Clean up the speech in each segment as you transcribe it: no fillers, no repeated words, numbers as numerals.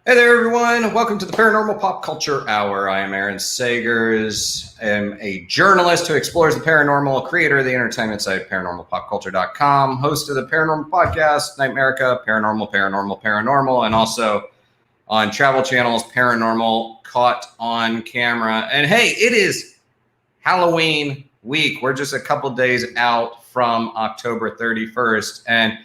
Hey there, everyone. Welcome to the Paranormal Pop Culture Hour. I am Aaron Sagers. I am a journalist who explores the paranormal, creator of the entertainment site ParanormalPopCulture.com, host of the Paranormal Podcast, Nightmarica, Paranormal, and also on travel channels, Paranormal Caught on Camera. And hey, it is Halloween week. We're just a couple days out from October 31st. And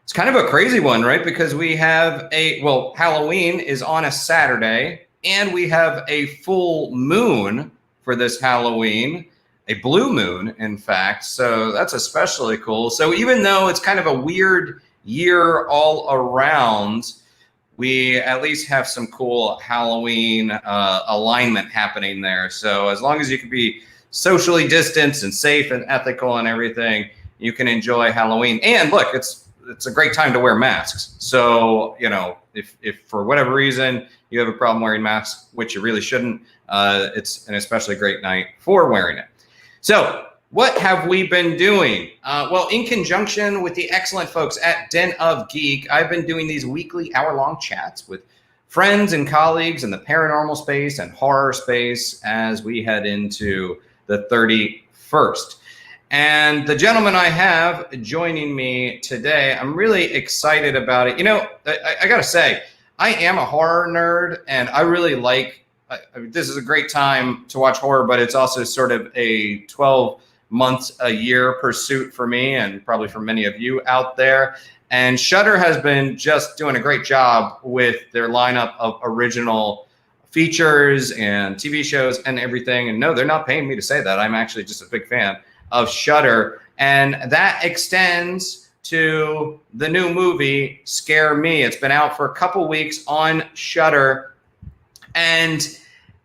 it's kind of a crazy one, right? Because we have Halloween is on a Saturday, and we have a full moon for this Halloween, a blue moon, in fact. So that's especially cool. So even though it's kind of a weird year all around, we at least have some cool Halloween alignment happening there. So as long as you can be socially distanced and safe and ethical and everything, you can enjoy Halloween. And look, it's a great time to wear masks. So, you know, if for whatever reason you have a problem wearing masks, which you really shouldn't, it's an especially great night for wearing it. So what have we been doing? Well, in conjunction with the excellent folks at Den of Geek, I've been doing these weekly hour-long chats with friends and colleagues in the paranormal space and horror space as we head into the 31st. And the gentleman I have joining me today, I'm really excited about it. You know, I got to say, I am a horror nerd, and I really like, this is a great time to watch horror, but it's also sort of a 12 months a year pursuit for me and probably for many of you out there. And Shudder has been just doing a great job with their lineup of original features and TV shows and everything. And no, they're not paying me to say that. I'm actually just a big fan of Shudder, and that extends to the new movie Scare Me. It's been out for a couple weeks on Shudder, and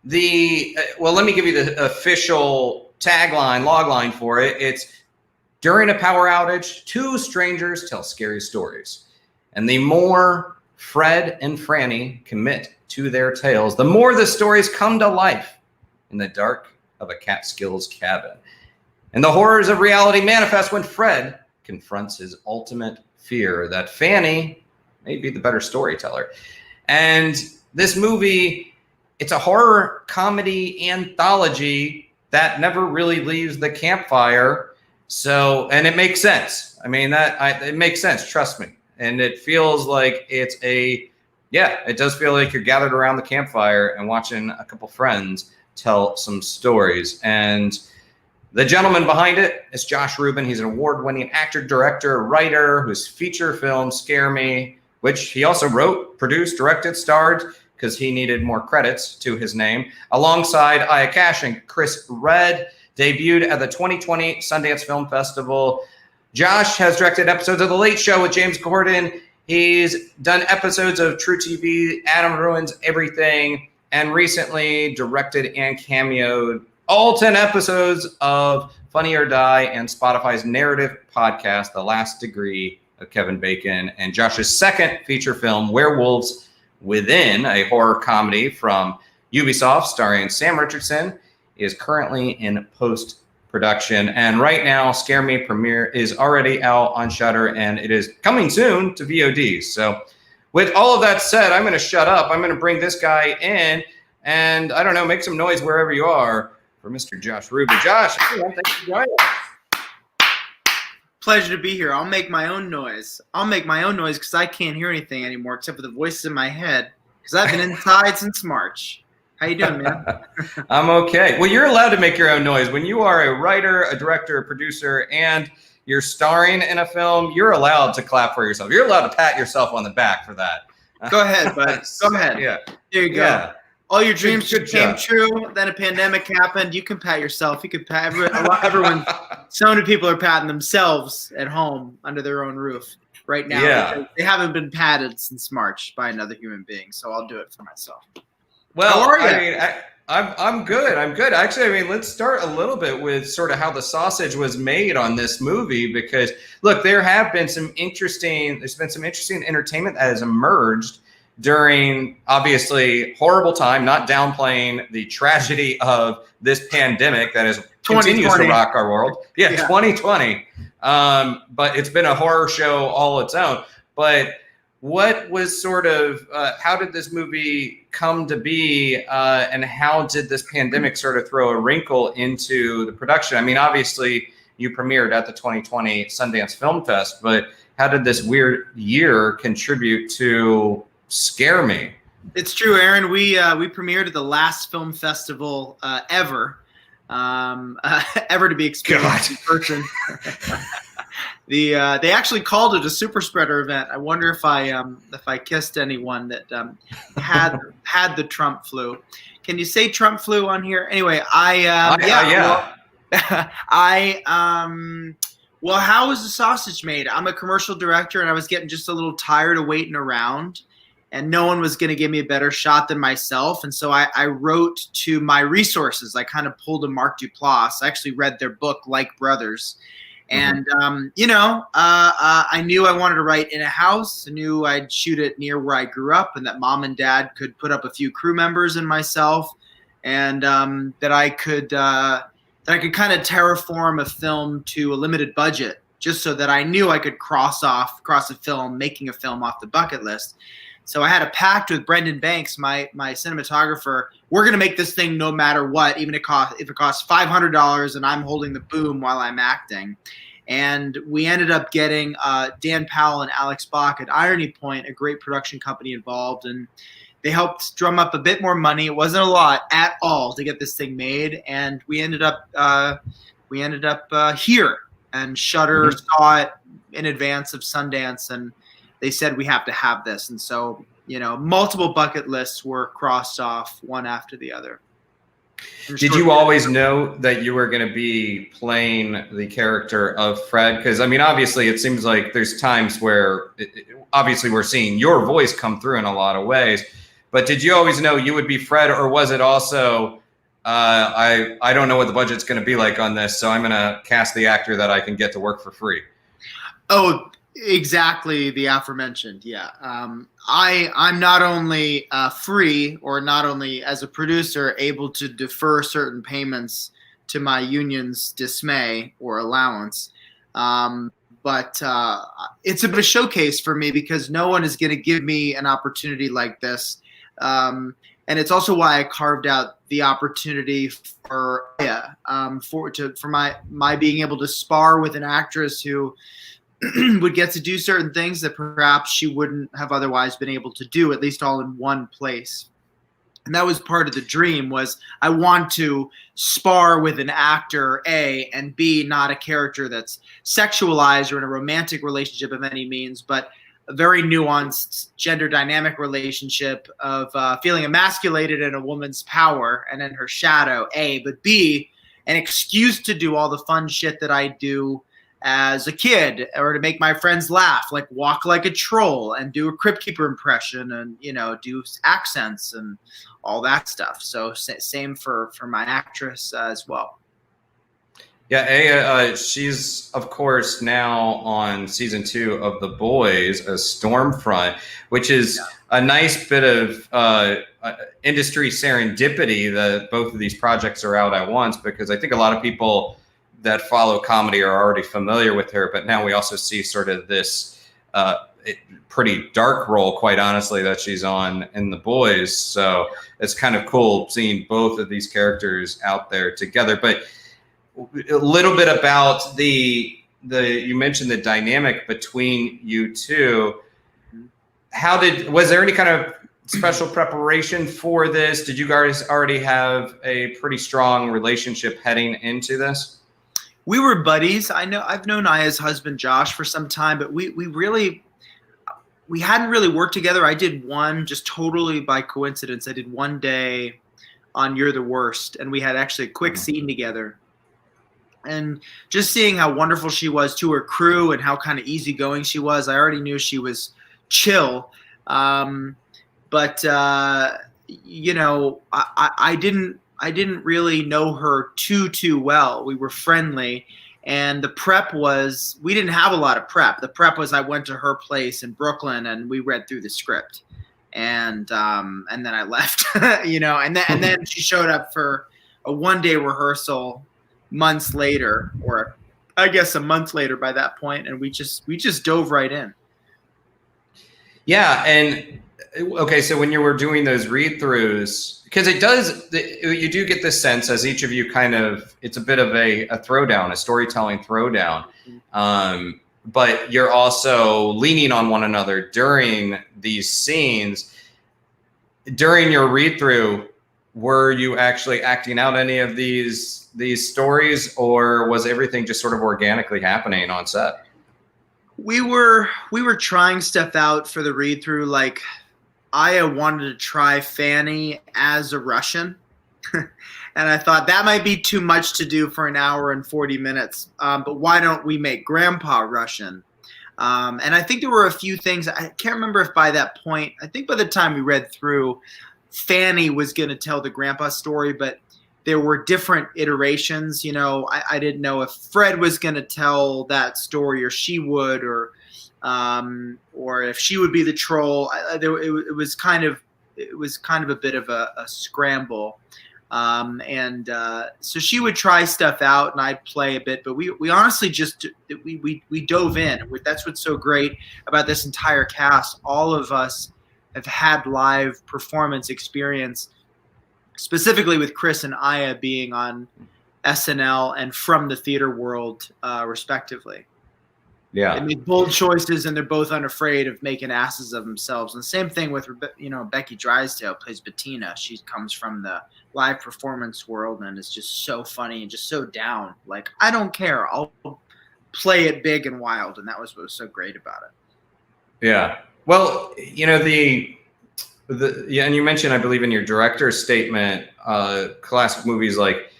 let me give you the official logline for it. It's: during a power outage, two strangers tell scary stories, and the more Fred and Franny commit to their tales, the more the stories come to life in the dark of a Catskills cabin. And the horrors of reality manifest when Fred confronts his ultimate fear that Fanny may be the better storyteller. And this movie, it's a horror comedy anthology that never really leaves the campfire. So, and it makes sense. I mean, it makes sense, trust me. And it feels like it does feel like you're gathered around the campfire and watching a couple friends tell some stories. And the gentleman behind it is Josh Ruben. He's an award-winning actor, director, writer whose feature film Scare Me, which he also wrote, produced, directed, starred, because he needed more credits to his name, alongside Aya Cash and Chris Redd, debuted at the 2020 Sundance Film Festival. Josh has directed episodes of The Late Show with James Corden. He's done episodes of True TV, Adam Ruins Everything, and recently directed and cameoed all 10 episodes of Funny or Die and Spotify's narrative podcast, The Last Degree of Kevin Bacon, and Josh's second feature film, Werewolves Within, a horror comedy from Ubisoft starring Sam Richardson, is currently in post-production. And right now, Scare Me premiere is already out on Shudder, and it is coming soon to VOD. So with all of that said, I'm going to shut up. I'm going to bring this guy in, and I don't know, make some noise wherever you are for Mr. Josh Ruben. Josh, thanks for joining us. Pleasure to be here. I'll make my own noise. Because I can't hear anything anymore except for the voices in my head, because I've been inside since March. How you doing, man? I'm okay. Well, you're allowed to make your own noise. When you are a writer, a director, a producer, and you're starring in a film, you're allowed to clap for yourself. You're allowed to pat yourself on the back for that. Go ahead, bud. Go ahead. Yeah. There you go. Yeah. All your dreams Good came true. Then a pandemic happened. You can pat yourself. You can pat everyone. So many people are patting themselves at home under their own roof right now. Yeah. They haven't been patted since March by another human being. So I'll do it for myself. Well, how are you? I mean, I'm good. I'm good. Actually, I mean, let's start a little bit with sort of how the sausage was made on this movie, because look, there's been some interesting entertainment that has emerged during obviously horrible time, not downplaying the tragedy of this pandemic that continues to rock our world. Yeah. 2020. But it's been a horror show all its own. But what was sort of how did this movie come to be, and how did this pandemic sort of throw a wrinkle into the production? I mean, obviously you premiered at the 2020 Sundance Film Fest, but how did this weird year contribute to Scare Me? It's true, Aaron. We premiered at the last film festival ever to be experienced in person. They actually called it a super spreader event. I wonder if I kissed anyone that had the Trump flu. Can you say Trump flu on here? Anyway, well, how was the sausage made? I'm a commercial director, and I was getting just a little tired of waiting around, and no one was going to give me a better shot than myself. And so I wrote to my resources. I kind of pulled a Mark Duplass. I actually read their book, Like Brothers. And, I knew I wanted to write in a house. I knew I'd shoot it near where I grew up, and that mom and dad could put up a few crew members and myself, and that I could kind of terraform a film to a limited budget, just so that I knew I could cross a film, making a film off the bucket list. So I had a pact with Brendan Banks, my cinematographer. We're going to make this thing no matter what, even if it costs $500 and I'm holding the boom while I'm acting. And we ended up getting Dan Powell and Alex Bach at Irony Point, a great production company involved, and they helped drum up a bit more money. It wasn't a lot at all to get this thing made, and we ended up here. And Shudder saw it in advance of Sundance, and they said we have to have this. And so, multiple bucket lists were crossed off one after the other. Did you always know that you were going to be playing the character of Fred? Because, I mean, obviously it seems like there's times where obviously we're seeing your voice come through in a lot of ways. But did you always know you would be Fred, or was it also, I don't know what the budget's going to be like on this, so I'm going to cast the actor that I can get to work for free? Oh, exactly the aforementioned. Yeah. I'm not only free, or not only as a producer able to defer certain payments to my union's dismay or allowance, but it's a bit of a showcase for me, because no one is going to give me an opportunity like this. And it's also why I carved out the opportunity for my being able to spar with an actress who would get to do certain things that perhaps she wouldn't have otherwise been able to do, at least all in one place. And that was part of the dream, was I want to spar with an actor, A, and B, not a character that's sexualized or in a romantic relationship of any means, but a very nuanced gender dynamic relationship of feeling emasculated in a woman's power and in her shadow, A, but B, an excuse to do all the fun shit that I do as a kid, or to make my friends laugh, like walk like a troll and do a Crypt Keeper impression, and do accents and all that stuff. So same for my actress as well. Yeah, she's of course now on season 2 of The Boys as Stormfront, which is a nice bit of industry serendipity that both of these projects are out at once, because I think a lot of people that follow comedy are already familiar with her, but now we also see sort of this pretty dark role, quite honestly, that she's on in The Boys. So it's kind of cool seeing both of these characters out there together. But a little bit about you mentioned the dynamic between you two. Was there any kind of special preparation for this? Did you guys already have a pretty strong relationship heading into this? We were buddies. I've known Aya's husband Josh for some time, but we hadn't really worked together. I did one, just totally by coincidence. I did one day on You're the Worst, and we had actually a quick scene together. And just seeing how wonderful she was to her crew and how kind of easygoing she was, I already knew she was chill. But I didn't really know her too well. We were friendly, and the prep was, we didn't have a lot of prep. The prep was, I went to her place in Brooklyn and we read through the script, and then I left, and then she showed up for a one-day rehearsal months later, or I guess a month later by that point, and we just dove right in. Yeah, and okay, so when you were doing those read-throughs, because you do get this sense as each of you it's a bit of a throwdown, a storytelling throwdown, but you're also leaning on one another during these scenes. During your read-through, were you actually acting out any of these stories, or was everything just sort of organically happening on set? We were trying stuff out for the read through. Like Aya wanted to try Fanny as a Russian, and I thought that might be too much to do for an hour and 40 minutes. But why don't we make Grandpa Russian? And I think there were a few things. I can't remember if by that point, I think by the time we read through, Fanny was going to tell the Grandpa story, but there were different iterations. You know, I didn't know if Fred was going to tell that story or she would, or if she would be the troll. It was kind of a bit of a scramble. So she would try stuff out and I'd play a bit, but we honestly just, we dove in. That's what's so great about this entire cast. All of us have had live performance experience, specifically with Chris and Aya being on SNL and From the Theater World, respectively. Yeah. They make bold choices and they're both unafraid of making asses of themselves. And the same thing with, Becky Drysdale plays Bettina. She comes from the live performance world and is just so funny and just so down. Like, I don't care. I'll play it big and wild. And that was what was so great about it. Yeah. Well, and you mentioned, I believe in your director's statement, classic movies like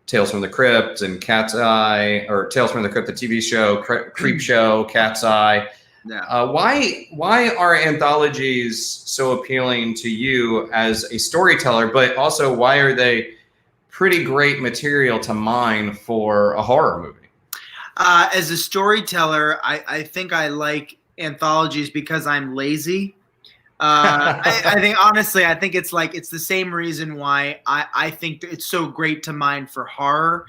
Tales from the Crypt and Cat's Eye, or Tales from the Crypt, the TV show, Creep Show, Cat's Eye. Yeah. Why are anthologies so appealing to you as a storyteller, but also why are they pretty great material to mine for a horror movie? As a storyteller, I think I like anthologies because I'm lazy. I think honestly, I think it's the same reason why I think it's so great to mine for horror,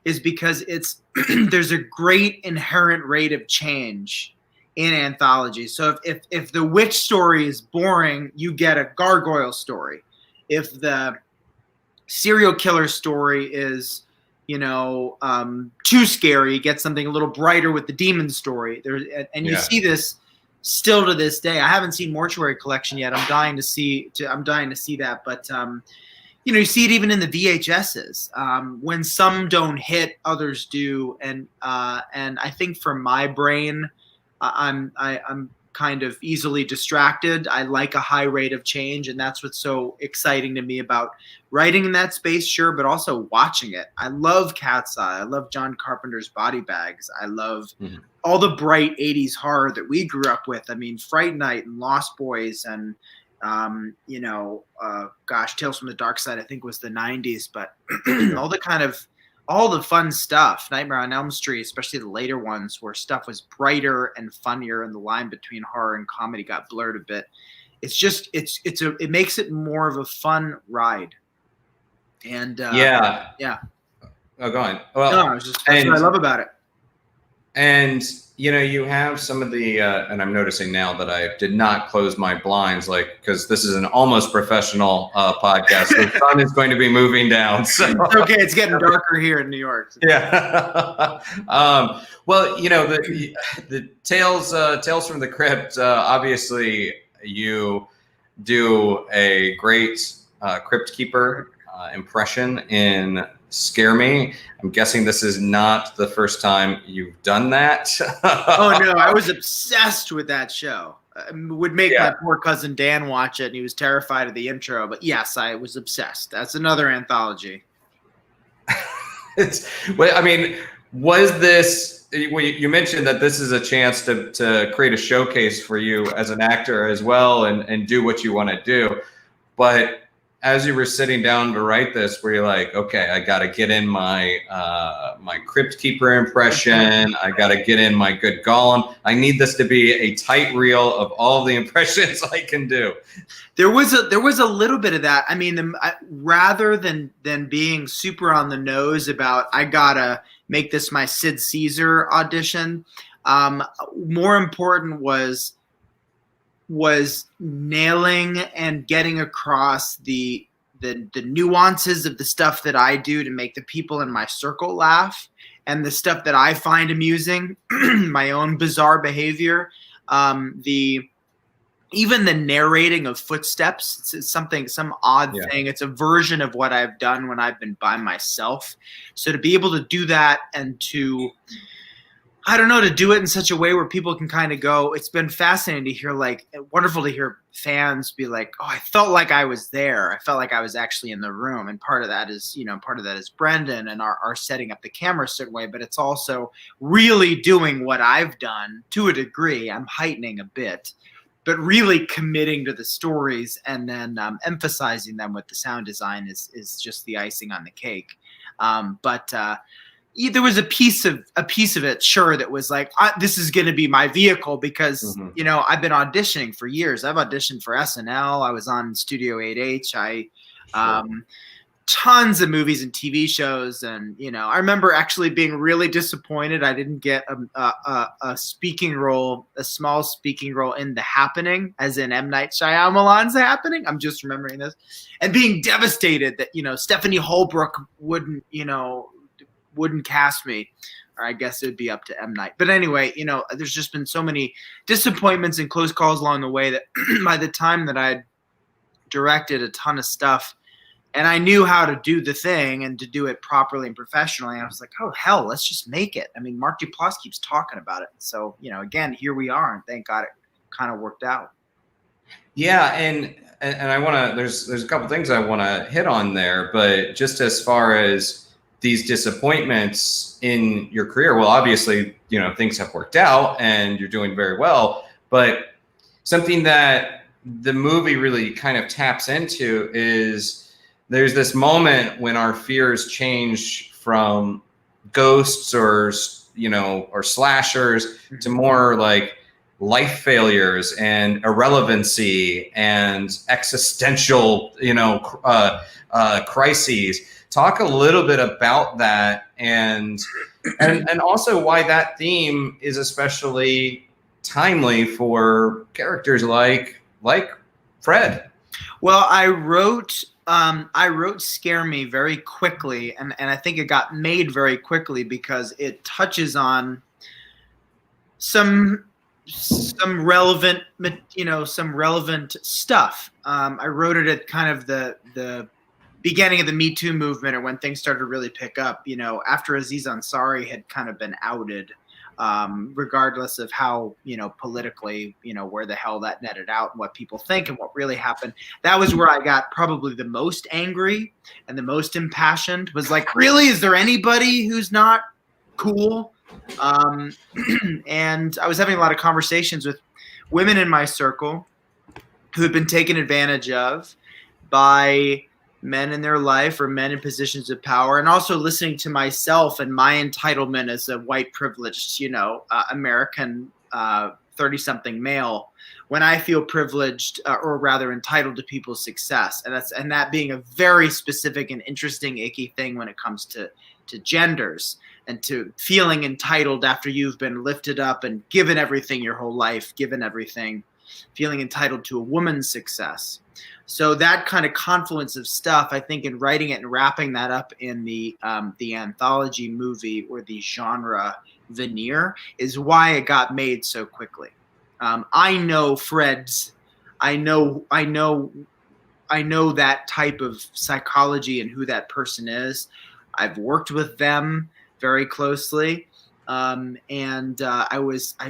is because it's there's a great inherent rate of change in anthologies. So if the witch story is boring, you get a gargoyle story. If the serial killer story is too scary, you get something a little brighter with the demon story. You see this still to this day. I haven't seen Mortuary Collection yet. I'm dying to see that. But you see it even in the VHSs. When some don't hit, others do. And I think for my brain, I'm kind of easily distracted. I like a high rate of change, and that's what's so exciting to me about writing in that space, sure, but also watching it. I love Cat's Eye. I love John Carpenter's Body Bags. I love all the bright 80s horror that we grew up with. I mean, Fright Night and Lost Boys and, Tales from the Dark Side, I think was the 90s, but all the fun stuff, Nightmare on Elm Street, especially the later ones where stuff was brighter and funnier and the line between horror and comedy got blurred a bit. It's just, it makes it more of a fun ride. And yeah. Oh, go on. Well, that's what I love about it. And you have some of the, and I'm noticing now that I did not close my blinds, because this is an almost professional podcast. The sun is going to be moving down. So. It's okay, it's getting darker here in New York. Yeah. Well, the Tales from the Crypt. Obviously, you do a great Crypt Keeper impression in Scare Me. I'm guessing this is not the first time you've done that. Oh no, I was obsessed with that show. I would make my poor cousin Dan watch it, and he was terrified of the intro. But yes, I was obsessed. That's another anthology. Was this? You mentioned that this is a chance to create a showcase for you as an actor as well, and do what you want to do, but as you were sitting down to write this, were you like, okay, I got to get in my my Crypt Keeper impression. I got to get in my good Gollum. I need this to be a tight reel of all the impressions I can do. There was a little bit of that. I mean, rather than being super on the nose about I gotta make this my Sid Caesar audition, more important was was nailing and getting across the nuances of the stuff that I do to make the people in my circle laugh, and the stuff that I find amusing, my own bizarre behavior, even the narrating of footsteps. It's some odd thing. It's a version of what I've done when I've been by myself. So to be able to do that and to do it in such a way where people can kind of go, it's been fascinating to hear, wonderful to hear fans be like, oh, I felt like I was there. I felt like I was actually in the room. And part of that is Brendan and our setting up the camera a certain way, but it's also really doing what I've done to a degree. I'm heightening a bit, but really committing to the stories and then emphasizing them with the sound design is just the icing on the cake. There was a piece of it, sure, that was like, this is going to be my vehicle because, I've been auditioning for years. I've auditioned for SNL. I was on Studio 8H. Tons of movies and TV shows. And, I remember actually being really disappointed I didn't get a speaking role, a small speaking role in The Happening, as in M. Night Shyamalan's The Happening. I'm just remembering this. And being devastated that, Stephanie Holbrook wouldn't cast me, or I guess it would be up to M. Night. But anyway, there's just been so many disappointments and close calls along the way that by the time that I'd directed a ton of stuff and I knew how to do the thing and to do it properly and professionally, I was like, oh, hell, let's just make it. I mean, Mark Duplass keeps talking about it. So, again, here we are, and thank God it kind of worked out. Yeah, and I want to, there's a couple things I want to hit on there, but just as far as these disappointments in your career, well, obviously, things have worked out and you're doing very well, but something that the movie really kind of taps into is there's this moment when our fears change from ghosts or slashers to more like life failures and irrelevancy and existential, crises. Talk a little bit about that and also why that theme is especially timely for characters like Fred. Well, I wrote Scare Me very quickly, and I think it got made very quickly because it touches on some relevant stuff. I wrote it at kind of the beginning of the Me Too movement, or when things started to really pick up, after Aziz Ansari had kind of been outed, regardless of how, politically, where the hell that netted out and what people think and what really happened. That was where I got probably the most angry and the most impassioned, was like, really, is there anybody who's not cool? And I was having a lot of conversations with women in my circle who had been taken advantage of by men in their life or men in positions of power, and also listening to myself and my entitlement as a white privileged, American 30-something male, when I feel privileged or rather entitled to people's success. And that being a very specific and interesting, icky thing when it comes to genders and to feeling entitled after you've been lifted up and given everything your whole life, feeling entitled to a woman's success. So that kind of confluence of stuff, I think, in writing it and wrapping that up in the anthology movie or the genre veneer is why it got made so quickly. I know Fred's. I know that type of psychology and who that person is. I've worked with them very closely. I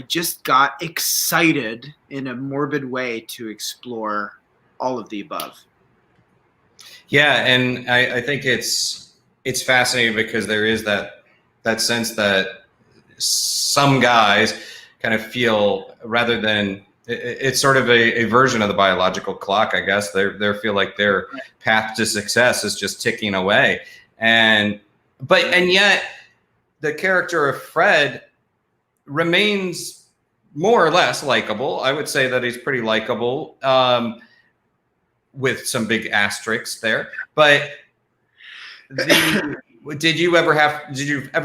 just got excited in a morbid way to explore all of the above. Yeah, and I think it's fascinating because there is that sense that some guys kind of feel, rather than, it's sort of a version of the biological clock, I guess. They feel like their path to success is just ticking away, and yet the character of Fred remains more or less likable. I would say that he's pretty likable, with some big asterisks there. But did you ever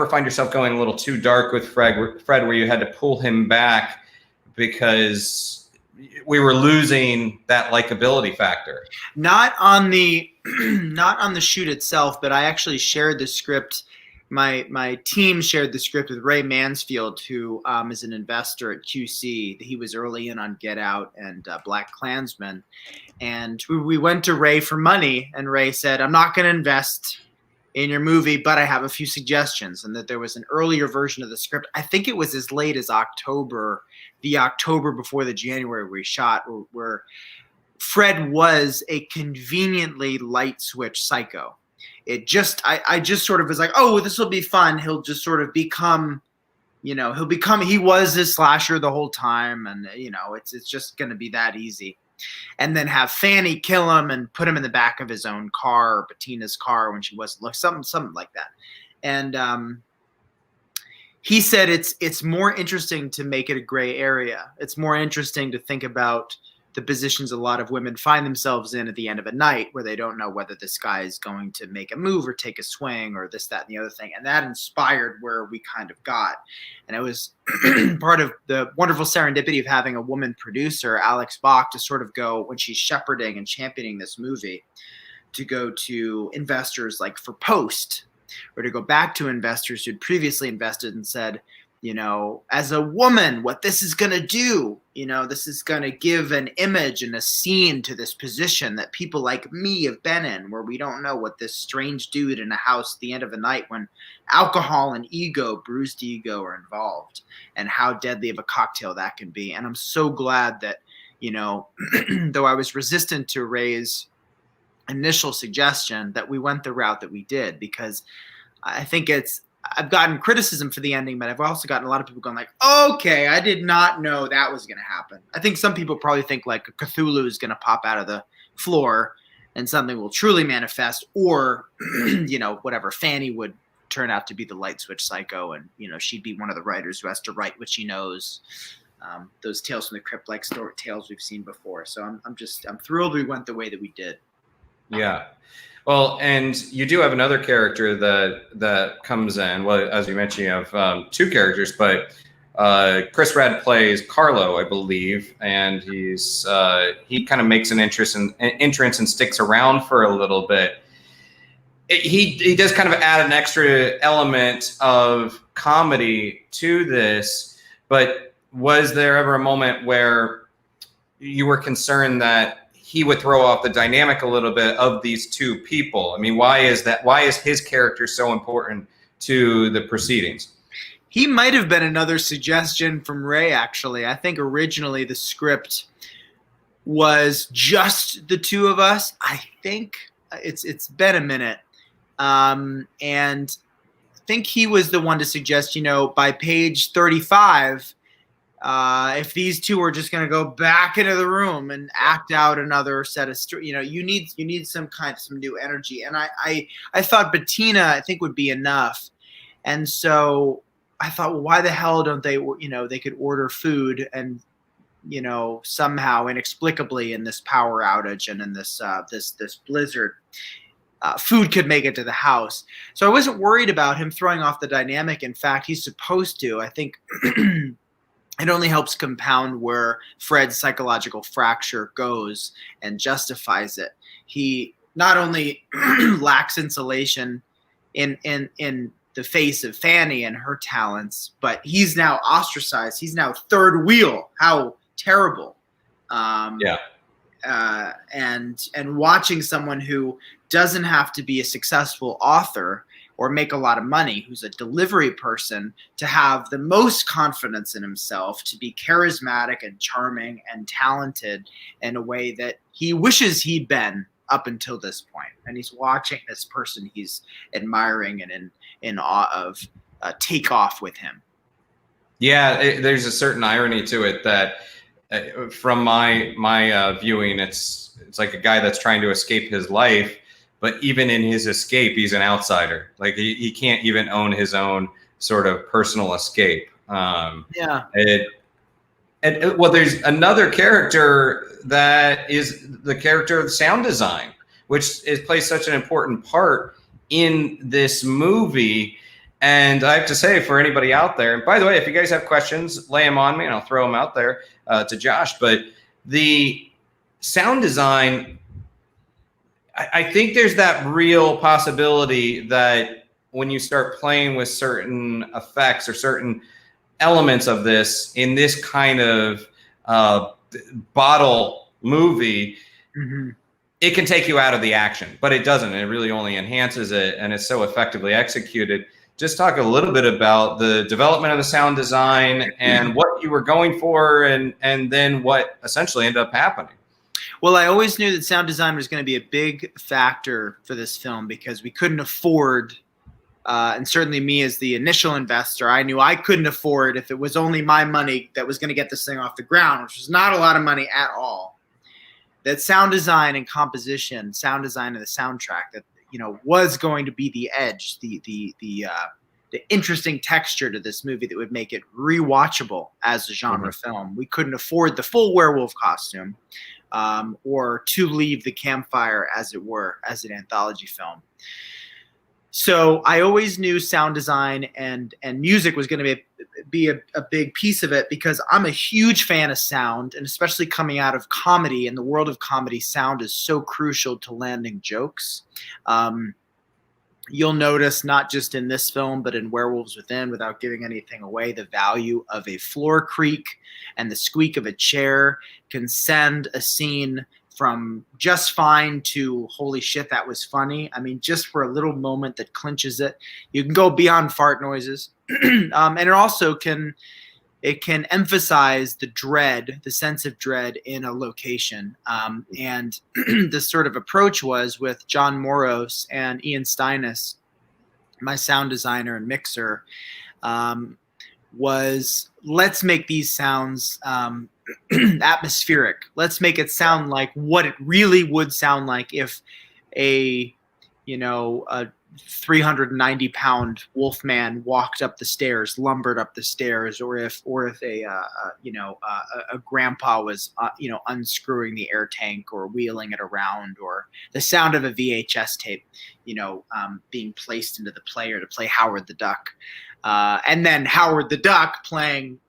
find yourself going a little too dark with Fred, where you had to pull him back because we were losing that likability factor. Not on the not on the shoot itself, but I actually shared the script. My team shared the script with Ray Mansfield, who is an investor at QC. He was early in on Get Out and Black Klansman. And we went to Ray for money, and Ray said, I'm not going to invest in your movie, but I have a few suggestions. And that there was an earlier version of the script. I think it was as late as October, the October before the January we shot, where Fred was a conveniently light switch psycho. It just, I just sort of was like, oh, this will be fun. He'll just sort of become, he was this slasher the whole time. And, it's just going to be that easy. And then have Fanny kill him and put him in the back of his own car, or Bettina's car when she wasn't, something like that. And he said it's more interesting to make it a gray area. It's more interesting to think about the positions a lot of women find themselves in at the end of a night, where they don't know whether this guy is going to make a move or take a swing or this, that, and the other thing. And that inspired where we kind of got. And it was part of the wonderful serendipity of having a woman producer, Alex Bach, to sort of go, when she's shepherding and championing this movie, to go to investors like for Post, or to go back to investors who'd previously invested and said, as a woman, what this is going to do, this is going to give an image and a scene to this position that people like me have been in, where we don't know what this strange dude in a house at the end of the night, when alcohol and bruised ego are involved, and how deadly of a cocktail that can be. And I'm so glad that, though I was resistant to Ray's initial suggestion, that we went the route that we did, because I think I've gotten criticism for the ending, but I've also gotten a lot of people going like, okay, I did not know that was going to happen. I think some people probably think like a Cthulhu is going to pop out of the floor and something will truly manifest, or, whatever, Fanny would turn out to be the light switch psycho, and, she'd be one of the writers who has to write what she knows. Those Tales from the Crypt like story tales we've seen before. So I'm thrilled we went the way that we did. Yeah. Well, and you do have another character that comes in. Well, as you mentioned, you have two characters, but Chris Redd plays Carlo, I believe, and he kind of makes an entrance and sticks around for a little bit. He does kind of add an extra element of comedy to this, but was there ever a moment where you were concerned that he would throw off the dynamic a little bit of these two people? I mean, why is that? Why is his character so important to the proceedings? He might have been another suggestion from Ray, actually. I think originally the script was just the two of us. I think it's been a minute. And I think he was the one to suggest, by page 35, if these two are just going to go back into the room and act out another set of you need some new energy. And I thought Bettina, I think, would be enough. And so I thought, well, why the hell don't they, they could order food and, somehow inexplicably in this power outage and in this blizzard, food could make it to the house. So I wasn't worried about him throwing off the dynamic. In fact, he's supposed to. I think it only helps compound where Fred's psychological fracture goes and justifies it. He not only lacks insulation in the face of Fanny and her talents, but he's now ostracized. He's now third wheel. How terrible. And watching someone who doesn't have to be a successful author or make a lot of money, who's a delivery person, to have the most confidence in himself, to be charismatic and charming and talented in a way that he wishes he'd been up until this point. And he's watching this person he's admiring and in awe of take off with him. Yeah, there's a certain irony to it that from my viewing, it's like a guy that's trying to escape his life, but even in his escape, he's an outsider. Like he can't even own his own sort of personal escape. Well, there's another character that is the character of sound design, which plays such an important part in this movie. And I have to say, for anybody out there, and by the way, if you guys have questions, lay them on me and I'll throw them out there to Josh. But the sound design, I think there's that real possibility that when you start playing with certain effects or certain elements of this in this kind of bottle movie, it can take you out of the action, but it doesn't. It really only enhances it, and it's so effectively executed. Just talk a little bit about the development of the sound design and what you were going for, and then what essentially ended up happening. Well, I always knew that sound design was going to be a big factor for this film because we couldn't afford, and certainly me as the initial investor, I knew I couldn't afford, if it was only my money that was going to get this thing off the ground, which was not a lot of money at all, that sound design and composition, sound design of the soundtrack, that was going to be the edge, the interesting texture to this movie that would make it rewatchable as a genre film. We couldn't afford the full werewolf costume, or to leave the campfire, as it were, as an anthology film. So I always knew sound design and music was going to be a big piece of it, because I'm a huge fan of sound, and especially coming out of comedy. In the world of comedy, sound is so crucial to landing jokes. You'll notice, not just in this film, but in Werewolves Within, without giving anything away, the value of a floor creak and the squeak of a chair can send a scene from just fine to holy shit, that was funny. I mean, just for a little moment that clinches it. You can go beyond fart noises. And it also can emphasize the dread, the sense of dread in a location. And this sort of approach was with John Moros and Ian Steinis, my sound designer and mixer, was let's make these sounds atmospheric. Let's make it sound like what it really would sound like if a 390-pound wolfman walked up the stairs, lumbered up the stairs, or if a grandpa was unscrewing the air tank or wheeling it around, or the sound of a VHS tape being placed into the player to play Howard the Duck, and then Howard the Duck playing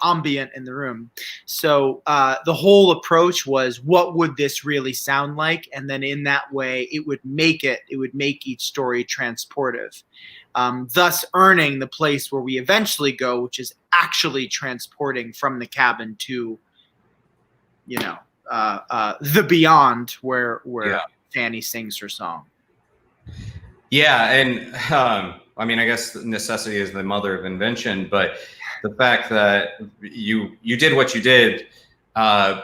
ambient in the room. So the whole approach was, what would this really sound like? And then in that way, it would make each story transportive, thus earning the place where we eventually go, which is actually transporting from the cabin to, the beyond where Fanny sings her song. Yeah. And I guess necessity is the mother of invention, but the fact that you did what you did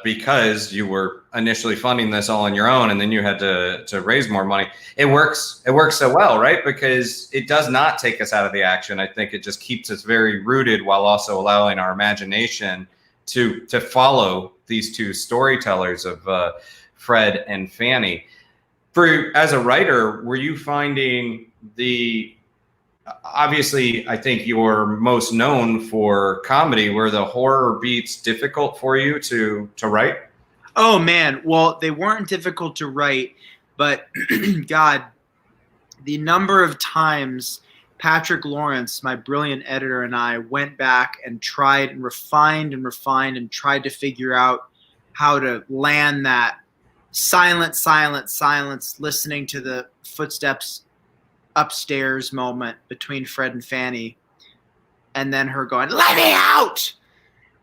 because you were initially funding this all on your own, and then you had to raise more money. It works so well, right? Because it does not take us out of the action. I think it just keeps us very rooted, while also allowing our imagination to follow these two storytellers of Fred and Fanny. As a writer, were you finding obviously, I think you're most known for comedy. Were the horror beats difficult for you to write? Oh, man. Well, they weren't difficult to write, but God, the number of times Patrick Lawrence, my brilliant editor, and I went back and tried and refined and tried to figure out how to land that silence, listening to the footsteps upstairs moment between Fred and Fanny, and then her going, "Let me out,"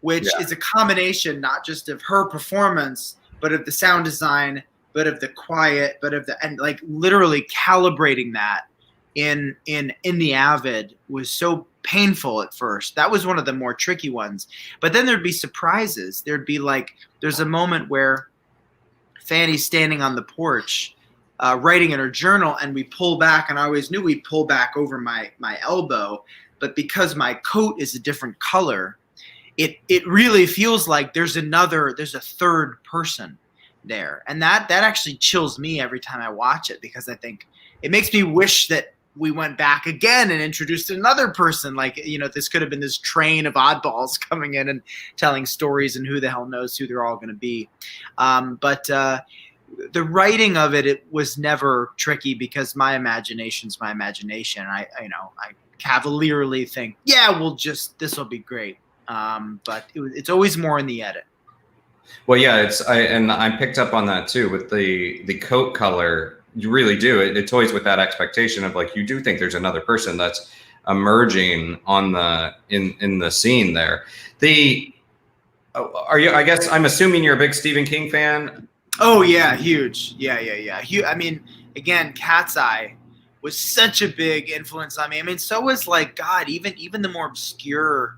which is a combination not just of her performance, but of the sound design, but of the quiet, and like literally calibrating that in the Avid was so painful at first. That was one of the more tricky ones. But then there'd be surprises. There'd be there's a moment where Fanny's standing on the porch, writing in her journal, and we pull back, and I always knew we'd pull back over my elbow, but because my coat is a different color, it really feels like there's a third person there. And that actually chills me every time I watch it, because I think it makes me wish that we went back again and introduced another person. This could have been this train of oddballs coming in and telling stories, and who the hell knows who they're all going to be. But the writing of it was never tricky, because my imagination's my imagination. I cavalierly think, this will be great. But it's always more in the edit. Well, yeah, I picked up on that too with the coat color. You really do. It toys with that expectation of like you do think there's another person that's emerging on the in the scene there. The Are you? I guess I'm assuming you're a big Stephen King fan. Oh yeah, huge. Yeah. I mean, again, Cat's Eye was such a big influence on me. I mean, so was like God, even the more obscure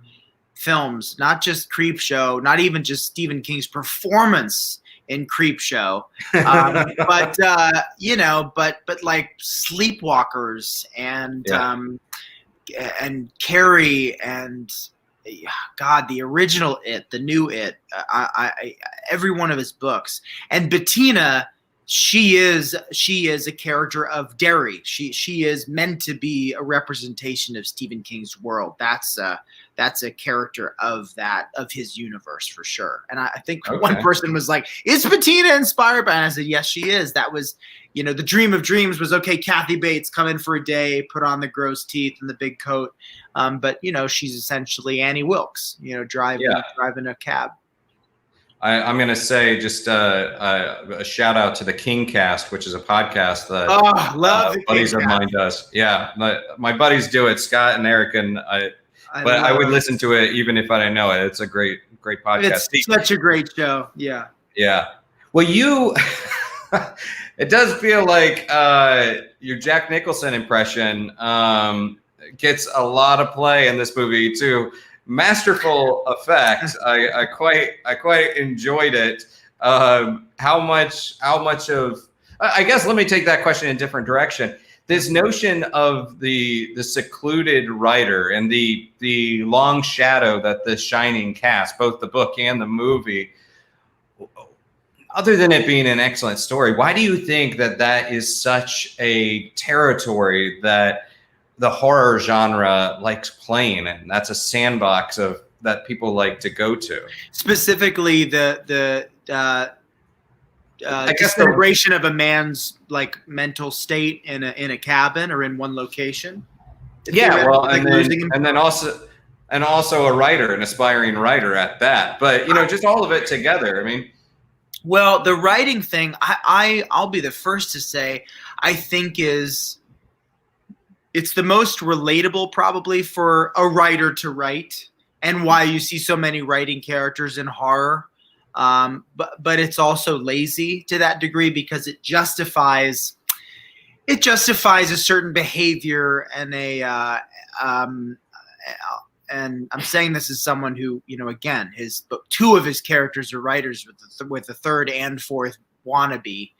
films, not just Creep Show, not even just Stephen King's performance in Creep Show, but but like Sleepwalkers and Carrie and God, the original It, the new It, every one of his books, and Bettina, she is a character of Derry. She is meant to be a representation of Stephen King's world. That's a character of his universe for sure. And I think one person was like, "Is Bettina inspired by?" And I said, "Yes, she is." That was, the dream of dreams was okay. Kathy Bates come in for a day, put on the gross teeth and the big coat, but she's essentially Annie Wilkes, driving a cab. I'm going to say just a shout out to the King Cast, which is a podcast that love buddies of mine does. Yeah, my buddies do it, Scott and Eric, and I would listen to it even if I didn't know it. It's a great podcast. It's such a great show. Yeah. Yeah. Well, it does feel like your Jack Nicholson impression gets a lot of play in this movie too. Masterful effect. I quite enjoyed it. How much of? I guess let me take that question in a different direction. This notion of the secluded writer and the long shadow that The Shining casts, both the book and the movie. Other than it being an excellent story, why do you think that is such a territory that the horror genre likes playing in? That's a sandbox that people like to go to. Specifically, the celebration of a man's like mental state in a cabin or in one location. Yeah, well, and then also a writer, an aspiring writer at that. But just all of it together. I mean. Well, the writing thing, I'll be the first to say, I think it's the most relatable probably for a writer to write, and why you see so many writing characters in horror. But it's also lazy to that degree because it justifies a certain behavior and I'm saying this as someone who, again, two of his characters are writers with the third and fourth wannabe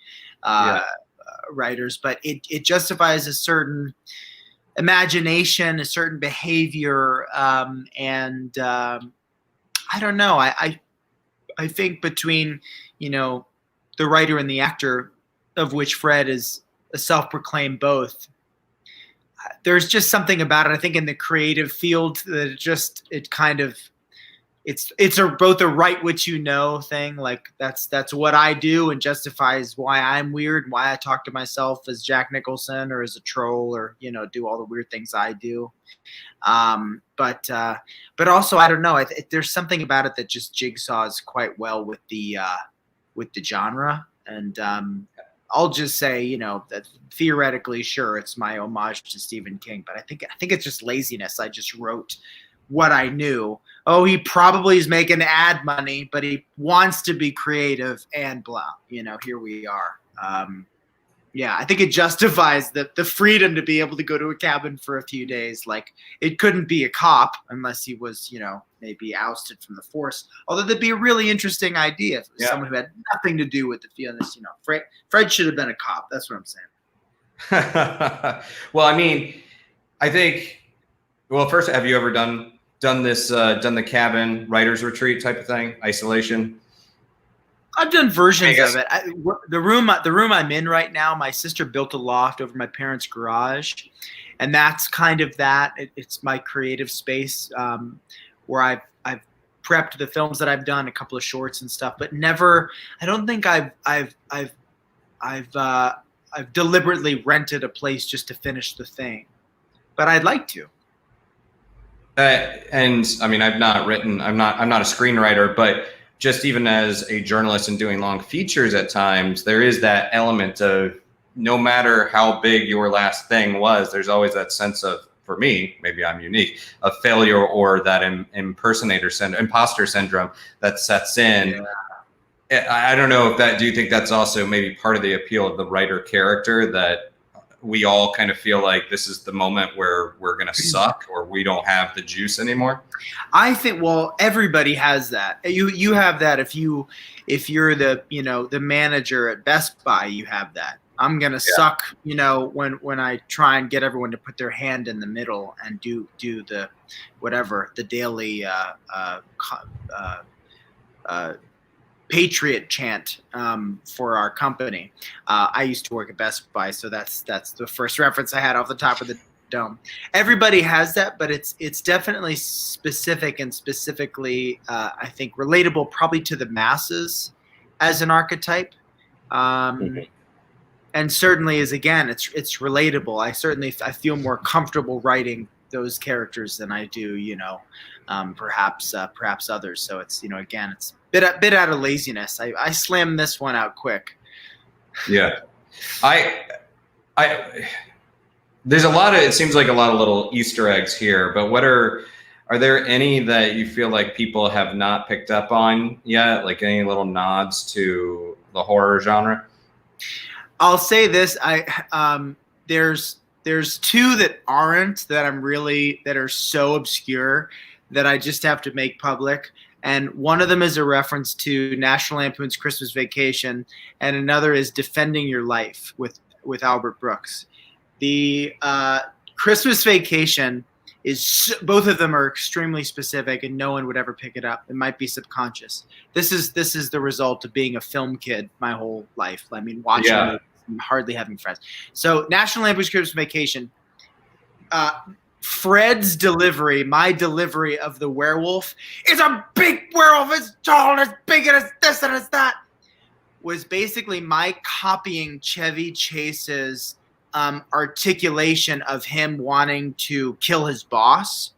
writers, but it justifies a certain imagination, a certain behavior, and I don't know. I think between the writer and the actor, of which Fred is a self-proclaimed both. There's just something about it, I think, in the creative field that it's both a write what you know thing. Like that's what I do and justifies why I'm weird, why I talk to myself as Jack Nicholson or as a troll or, do all the weird things I do. But also, I don't know. There's something about it that just jigsaws quite well with the genre. And, I'll just say, that theoretically, sure, it's my homage to Stephen King, but I think it's just laziness. I just wrote what I knew. Oh, he probably is making ad money, but he wants to be creative and blah. Here we are. I think it justifies the freedom to be able to go to a cabin for a few days. Like, it couldn't be a cop unless he was, maybe ousted from the force. Although that'd be a really interesting idea if it was someone who had nothing to do with the feelings. Fred should have been a cop. That's what I'm saying. Well, I mean, I think. Well, first, have you ever done this? Done the cabin writers retreat type of thing, isolation? I've done versions of it. The room I'm in right now, my sister built a loft over my parents' garage, and that's kind of that. It's my creative space where I've prepped the films that I've done, a couple of shorts and stuff, but never. I don't think I've deliberately rented a place just to finish the thing, but I'd like to. And I mean, I'm not a screenwriter, but just even as a journalist and doing long features at times, there is that element of no matter how big your last thing was, there's always that sense of, for me, maybe I'm unique, of failure or that imposter syndrome that sets in. Yeah. I don't know if that, do you think that's also maybe part of the appeal of the writer character, that we all kind of feel like this is the moment where we're going to suck or we don't have the juice anymore? I think, well, everybody has that. You have that if you're the, the manager at Best Buy, you have that. I'm going to suck, when I try and get everyone to put their hand in the middle and do the whatever, the daily patriot chant for our company. I used to work at Best Buy, so that's the first reference I had off the top of the dome. Everybody has that, but it's definitely specific and specifically, I think, relatable probably to the masses as an archetype. And certainly is, again, it's relatable. I feel more comfortable writing those characters than I do, perhaps others. So it's, again, it's a bit out of laziness. I slammed this one out quick. Yeah. There's it seems like a lot of little Easter eggs here, but are there any that you feel like people have not picked up on yet? Like any little nods to the horror genre? I'll say this. There's two that are so obscure that I just have to make public. And one of them is a reference to National Lampoon's Christmas Vacation, and another is Defending Your Life with Albert Brooks. The Christmas Vacation both of them are extremely specific, and no one would ever pick it up. It might be subconscious. This is the result of being a film kid my whole life. I mean, watching movies and hardly having friends. So National Lampoon's Christmas Vacation. Fred's delivery, my delivery of the werewolf, is a big werewolf, it's tall and it's big and it's this and it's that, was basically my copying Chevy Chase's articulation of him wanting to kill his boss.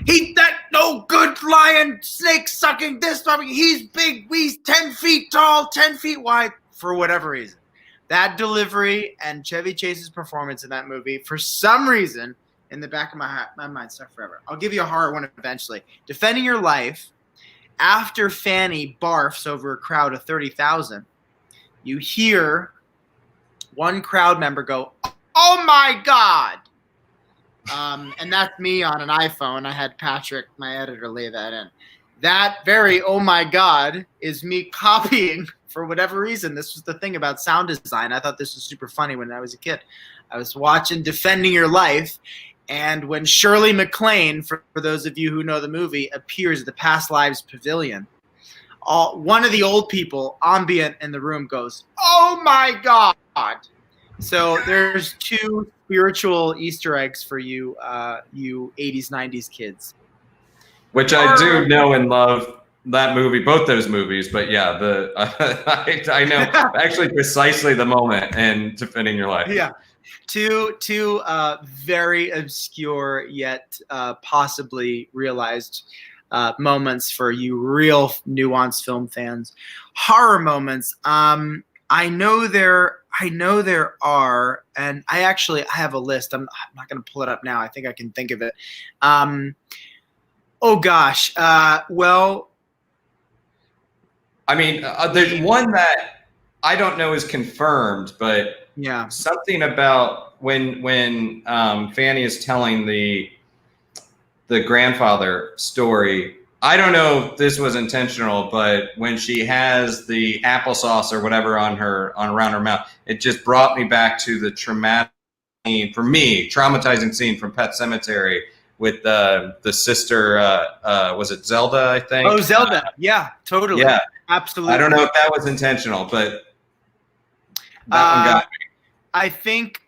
That no good lion, snake sucking, he's big, he's 10 feet tall, 10 feet wide, for whatever reason. That delivery and Chevy Chase's performance in that movie, for some reason, in the back of my mind, stuck forever. I'll give you a horror one eventually. Defending Your Life, after Fanny barfs over a crowd of 30,000, you hear one crowd member go, "Oh my God!" And that's me on an iPhone. I had Patrick, my editor, lay that in. That very "oh my God" is me copying, for whatever reason. This was the thing about sound design. I thought this was super funny when I was a kid. I was watching Defending Your Life, and when Shirley MacLaine, for those of you who know the movie, appears at the Past Lives Pavilion, one of the old people, ambient in the room, goes, "Oh my God!" So there's two spiritual Easter eggs for you, you 80s, 90s kids. Which I do know and love that movie, both those movies. But yeah, I know actually precisely the moment in Defending Your Life. Yeah. Two very obscure yet possibly realized moments for you real nuanced film fans. Horror moments. I know there are, and I have a list. I'm not going to pull it up now. I think I can think of it. Oh gosh. Well, I mean, there's one that I don't know is confirmed, but yeah, something about when Fanny is telling the grandfather story. I don't know if this was intentional, but when she has the applesauce or whatever on around her mouth, it just brought me back to the traumatizing scene from Pet Sematary with the sister. Was it Zelda? I think. Oh, Zelda. Yeah, totally. Yeah, absolutely. I don't know if that was intentional, but that one got me. I think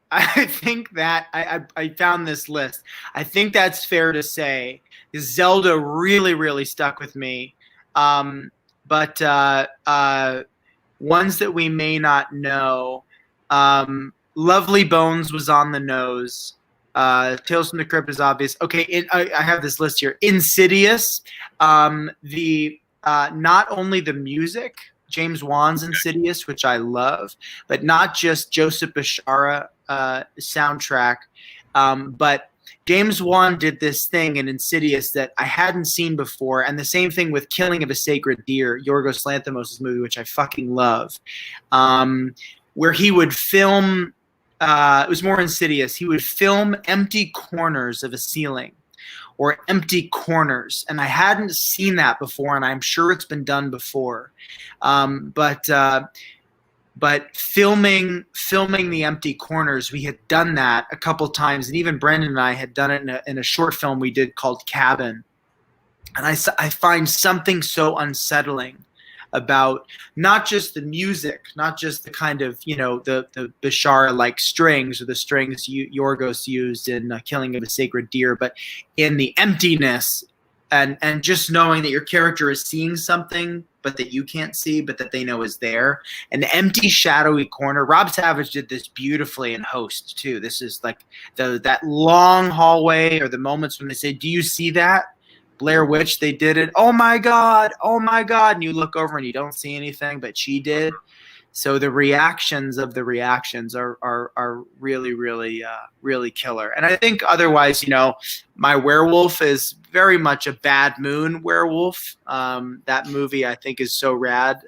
that I found this list. I think that's fair to say. Zelda really, really stuck with me. But ones that we may not know. Lovely Bones was on the nose. Tales from the Crypt is obvious. Okay, I have this list here. Insidious. The not only the music, James Wan's Insidious, which I love, but not just Joseph Bishara soundtrack, but James Wan did this thing in Insidious that I hadn't seen before, and the same thing with Killing of a Sacred Deer, Yorgos Lanthimos' movie, which I fucking love, where he would film. It was more Insidious. He would film empty corners of a ceiling or empty corners, and I hadn't seen that before, and I'm sure it's been done before. But filming the empty corners, we had done that a couple times, and even Brendan and I had done it in a short film we did called Cabin. And I find something so unsettling about not just the music, not just the kind of, the Bishara-like strings or the strings Yorgos used in Killing of a Sacred Deer, but in the emptiness and just knowing that your character is seeing something but that you can't see, but that they know is there. An empty, shadowy corner. Rob Savage did this beautifully in Host, too. This is like that long hallway, or the moments when they say, "Do you see that?" Blair Witch, they did it. Oh my God. And you look over and you don't see anything, but she did. So the reactions of the reactions are really, really, really killer. And I think otherwise, my werewolf is very much a Bad Moon werewolf. That movie I think is so rad.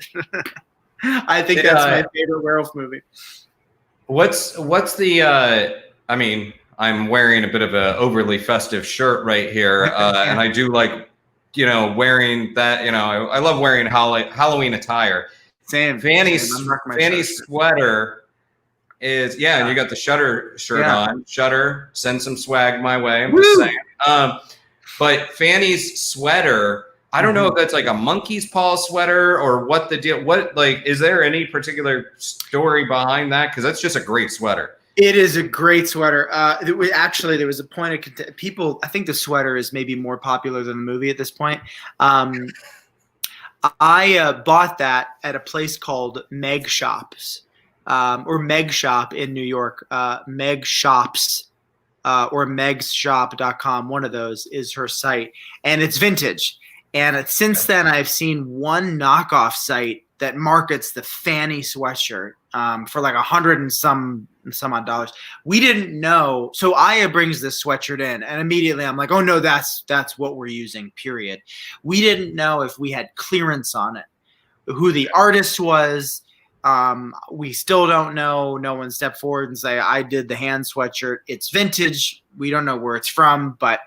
I think that's my favorite werewolf movie. What's the? I mean, I'm wearing a bit of a overly festive shirt right here, and I do like, wearing that. I love wearing Halloween attire. Same. Fanny's sweater is and you got the Shudder shirt on. Shudder, send some swag my way. I'm just saying. But Fanny's sweater, I don't know if that's like a monkey's paw sweater or what the deal. Is there any particular story behind that? Because that's just a great sweater. It is a great sweater. Actually, there was a point of people. I think the sweater is maybe more popular than the movie at this point. I bought that at a place called Meg Shops, or Meg Shop in New York. Meg Shops, or megshop.com. One of those is her site, and it's vintage. And since then, I've seen one knockoff site that markets the Fanny sweatshirt for like $100 and some odd dollars. We didn't know. So Aya brings this sweatshirt in, and immediately I'm like, oh no, that's what we're using, period. We didn't know if we had clearance on it, who the artist was. We still don't know. No one stepped forward and say, I did the hand sweatshirt. It's vintage. We don't know where it's from, but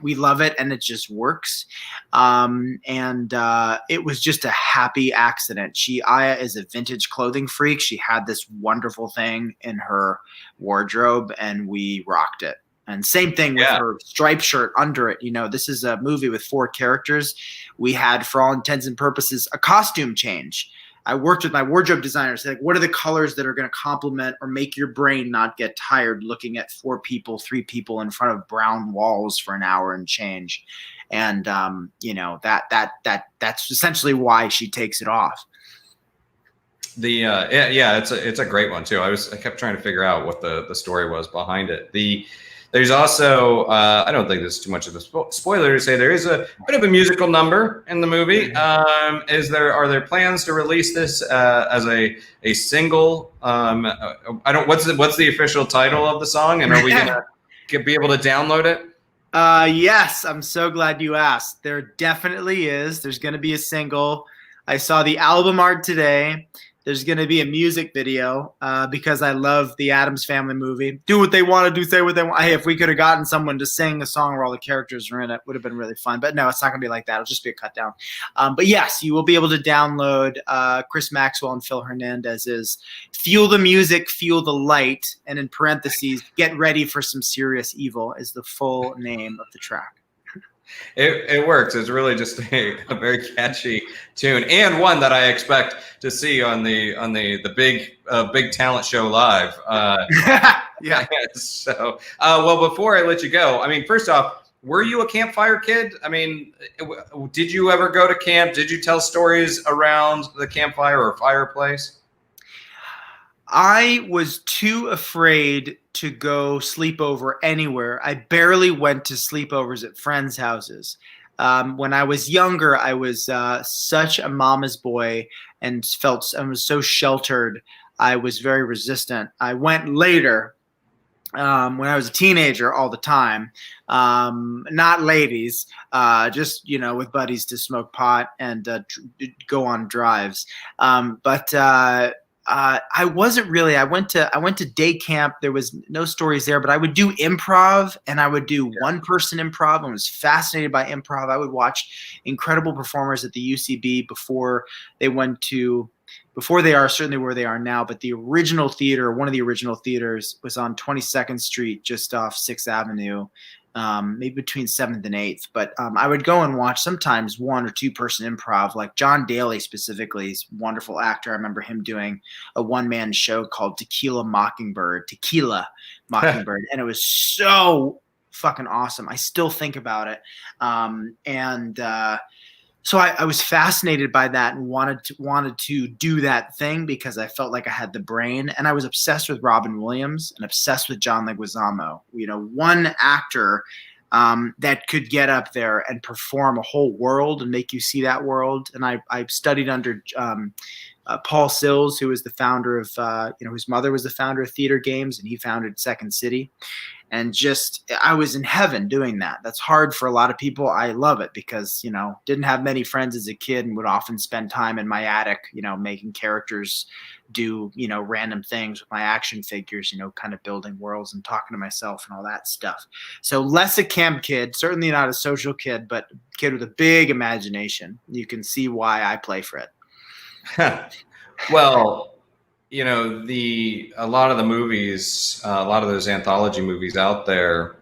we love it, and it just works. It was just a happy accident. Aya is a vintage clothing freak. She had this wonderful thing in her wardrobe, and we rocked it. And same thing with her striped shirt under it. This is a movie with 4 characters. We had, for all intents and purposes, a costume change. I worked with my wardrobe designers. Like, what are the colors that are going to complement or make your brain not get tired looking at 3 people in front of brown walls for an hour and change? And that's essentially why she takes it off. It's a great one too. I kept trying to figure out what the story was behind it. There's also, I don't think this is too much of a spoiler to say, there is a bit of a musical number in the movie. Are there plans to release this as a single? What's the official title of the song, and are we gonna be able to download it? Yes, I'm so glad you asked. There definitely is. There's going to be a single. I saw the album art today. There's going to be a music video because I love the Addams Family movie. Do what they want to do, say what they want. Hey, if we could have gotten someone to sing a song where all the characters are in it, would have been really fun. But no, it's not going to be like that. It'll just be a cut down. But yes, you will be able to download Chris Maxwell and Phil Hernandez's Feel the Music, Feel the Light, and in parentheses, Get Ready for Some Serious Evil is the full name of the track. It works. It's really just a very catchy tune, and one that I expect to see on the big talent show live. Yeah. So, well, before I let you go, I mean, first off, were you a campfire kid? I mean, did you ever go to camp? Did you tell stories around the campfire or fireplace? I was too afraid to go sleep over anywhere. I barely went to sleepovers at friends' houses. When I was younger, I was such a mama's boy and I was so sheltered. I was very resistant. I went later when I was a teenager all the time, not ladies, just with buddies to smoke pot and go on drives. But I wasn't really. I went to day camp. There was no stories there, but I would do improv, and I would do one person improv. I was fascinated by improv. I would watch incredible performers at the UCB before they are certainly where they are now. But the original theater, one of the original theaters, was on 22nd Street, just off 6th Avenue, maybe between 7th and 8th. But I would go and watch sometimes 1 or 2 person improv, like John Daly specifically. He's a wonderful actor. I remember him doing a one-man show called Tequila Mockingbird, and it was so fucking awesome. I still think about it. So I was fascinated by that and wanted to do that thing because I felt like I had the brain, and I was obsessed with Robin Williams and obsessed with John Leguizamo. One actor that could get up there and perform a whole world and make you see that world. And I studied under Paul Sills, who was the founder of, whose mother was the founder of Theater Games, and he founded Second City. And I was in heaven doing that. That's hard for a lot of people. I love it because, didn't have many friends as a kid and would often spend time in my attic, making characters do, random things with my action figures, kind of building worlds and talking to myself and all that stuff. So less a camp kid, certainly not a social kid, but a kid with a big imagination. You can see why I play for it. Well, a lot of the movies, a lot of those anthology movies out there,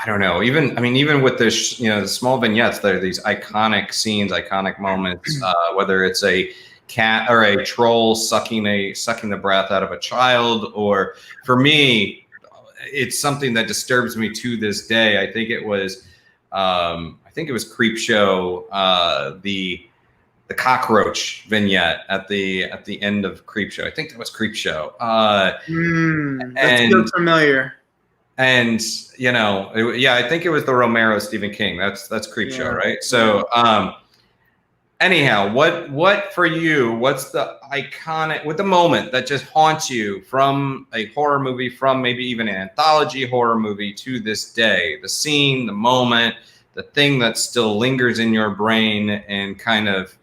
I don't know, even with this, the small vignettes, there are these iconic scenes, iconic moments, whether it's a cat or a troll sucking the breath out of a child, or for me, it's something that disturbs me to this day. I think it was Creep Show, the cockroach vignette at the end of Creep Show. I think that was Creep Show. That's so familiar. And I think it was the Romero Stephen King. That's Creep Show, right? So anyhow, what for you? What's the iconic, the moment that just haunts you from a horror movie, from maybe even an anthology horror movie to this day? The scene, the moment, the thing that still lingers in your brain and kind of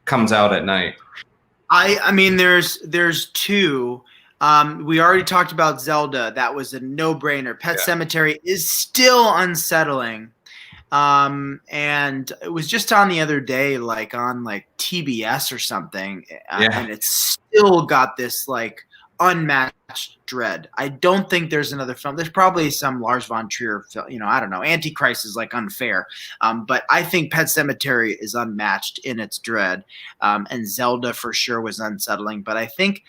comes out at night. I mean, there's 2. We already talked about Zelda. That was a no-brainer. Pet Sematary is still unsettling. And it was just on the other day, like on TBS or something. And it's still got this unmatched dread. I don't think there's another film. There's probably some Lars von Trier film, I don't know. Antichrist is unfair. But I think Pet Sematary is unmatched in its dread. And Zelda for sure was unsettling. But I think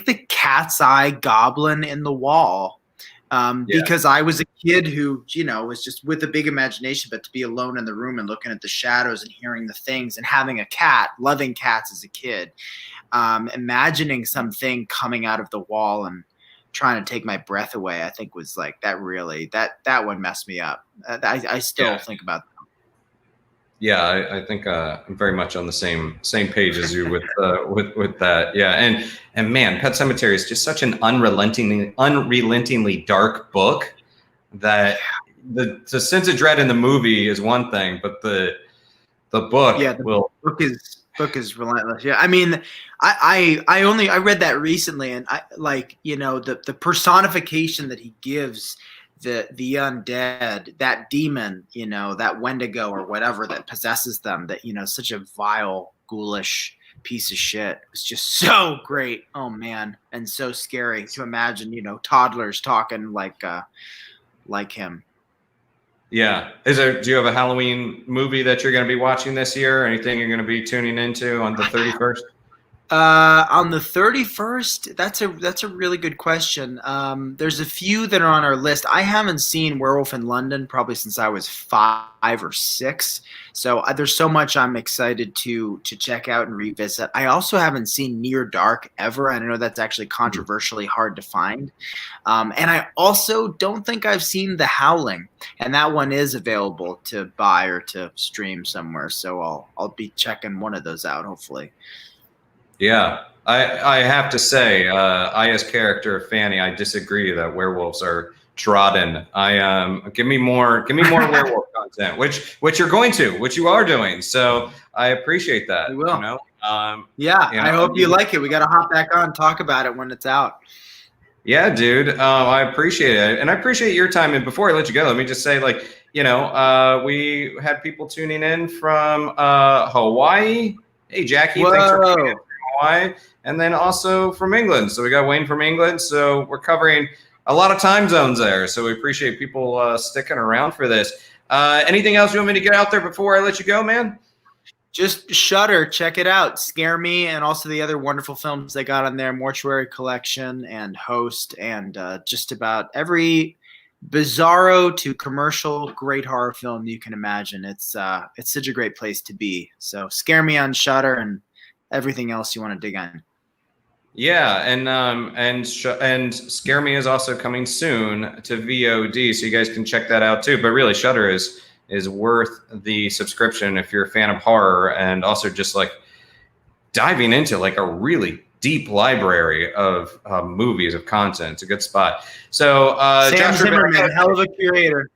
the cat's eye goblin in the wall, because I was a kid who, was just with a big imagination, but to be alone in the room and looking at the shadows and hearing the things and having a cat, loving cats as a kid, imagining something coming out of the wall and trying to take my breath away, I think was that really, that one messed me up. I still think about that. Yeah, I think I'm very much on the same page as you with that. Yeah, and man, Pet Sematary is just such an unrelentingly dark book that the sense of dread in the movie is one thing, but the book book is relentless. Yeah, I mean, I read that recently, and the personification that he gives the undead, that demon, that Wendigo or whatever that possesses them, that such a vile, ghoulish piece of shit. It's just so great. Oh man, and so scary to imagine. Toddlers talking like him. Yeah. Do you have a Halloween movie that you're going to be watching this year? Anything you're going to be tuning into on the 31st? On the 31st, that's a really good question. There's a few that are on our list. I haven't seen Werewolf in London probably since I was 5 or 6. So there's so much I'm excited to check out and revisit. I also haven't seen Near Dark ever. And I know that's actually controversially hard to find. And I also don't think I've seen The Howling, and that one is available to buy or to stream somewhere. So I'll be checking one of those out, hopefully. Yeah, I have to say, I as character Fanny, I disagree that werewolves are trodden. Give me more werewolf content, which you're going to, which you are doing. So I appreciate that. We will. You know? I hope you like it. We got to hop back on and talk about it when it's out. Yeah, dude. I appreciate it, and I appreciate your time. And before I let you go, let me just say, like, we had people tuning in from Hawaii. Hey, Jackie, thanks for tuning in. Hawaii, and then also from England. So we got Wayne from England. So we're covering a lot of time zones there. So we appreciate people sticking around for this. Anything else you want me to get out there before I let you go, man? Just Shudder, check it out. Scare Me, and also the other wonderful films they got on there, Mortuary Collection and Host, and just about every bizarro to commercial great horror film you can imagine. It's such a great place to be. So Scare Me on Shudder, and everything else you want to dig in. Yeah, and Scare Me is also coming soon to VOD, so you guys can check that out too. But really, Shudder is worth the subscription if you're a fan of horror, and also just like diving into like a really deep library of movies, of content. It's a good spot. So Sam Zimmerman, hell of a curator.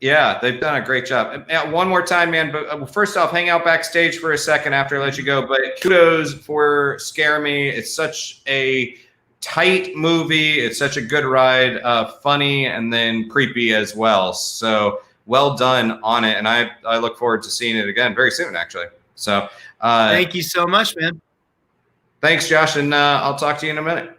Yeah, they've done a great job. One more time, man. But first off, hang out backstage for a second after I let you go. But kudos for Scare Me. It's such a tight movie. It's such a good ride, funny and then creepy as well. So well done on it. And I look forward to seeing it again very soon, actually. So thank you so much, man. Thanks, Josh. And I'll talk to you in a minute.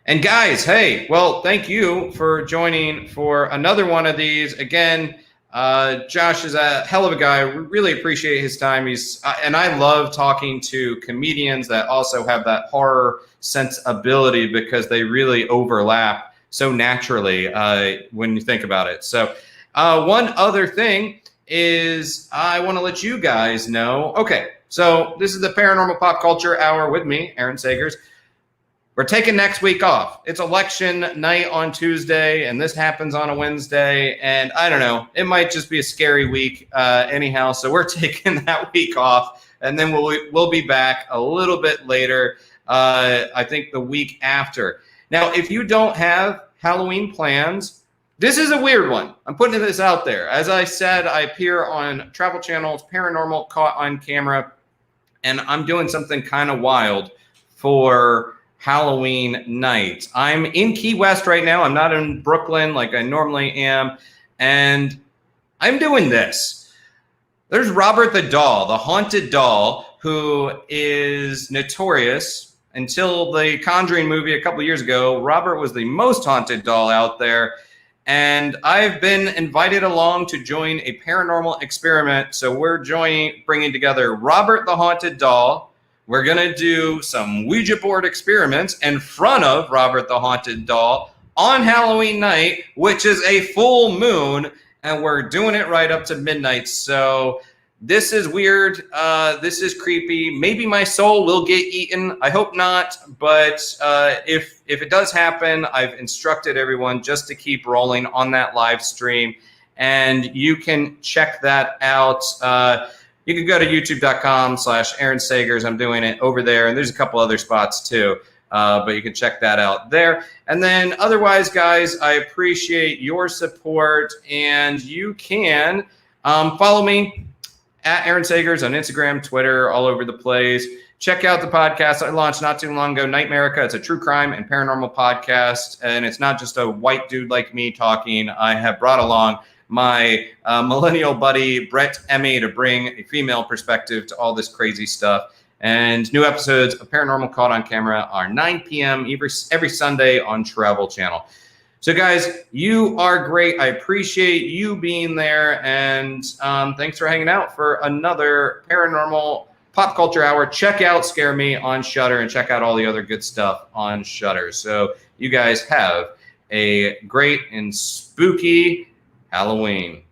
And guys, hey, well, thank you for joining for another one of these. Again, Josh is a hell of a guy. We really appreciate his time. And I love talking to comedians that also have that horror sensibility because they really overlap so naturally when you think about it. So one other thing is I want to let you guys know. Okay, so this is the Paranormal Pop Culture Hour with me, Aaron Sagers. We're taking next week off. It's election night on Tuesday, and this happens on a Wednesday. And I don't know, it might just be a scary week anyhow. So we're taking that week off, and then we'll be back a little bit later. I think the week after. Now, if you don't have Halloween plans, this is a weird one. I'm putting this out there. As I said, I appear on Travel Channel's Paranormal Caught on Camera, and I'm doing something kind of wild for Halloween night. I'm in Key West right now. I'm not in Brooklyn like I normally am. And I'm doing this. There's Robert the Doll, the haunted doll, who is notorious. Until the Conjuring movie a couple years ago, Robert was the most haunted doll out there. And I've been invited along to join a paranormal experiment. So we're bringing together Robert the Haunted Doll. We're going to do some Ouija board experiments in front of Robert the Haunted Doll on Halloween night, which is a full moon, and we're doing it right up to midnight. So this is weird. This is creepy. Maybe my soul will get eaten. I hope not. But if it does happen, I've instructed everyone just to keep rolling on that live stream, and you can check that out. You can go to youtube.com/Aaron Sagers. I'm doing it over there. And there's a couple other spots too. But you can check that out there. And then otherwise, guys, I appreciate your support. And you can follow me at Aaron Sagers on Instagram, Twitter, all over the place. Check out the podcast I launched not too long ago, Nightmarica. It's a true crime and paranormal podcast. And it's not just a white dude like me talking. I have brought along my millennial buddy, Brett Emmy, to bring a female perspective to all this crazy stuff. And new episodes of Paranormal Caught on Camera are 9 p.m. every Sunday on Travel Channel. So, guys, you are great. I appreciate you being there. And thanks for hanging out for another Paranormal Pop Culture Hour. Check out Scare Me on Shudder and check out all the other good stuff on Shudder. So you guys have a great and spooky Halloween.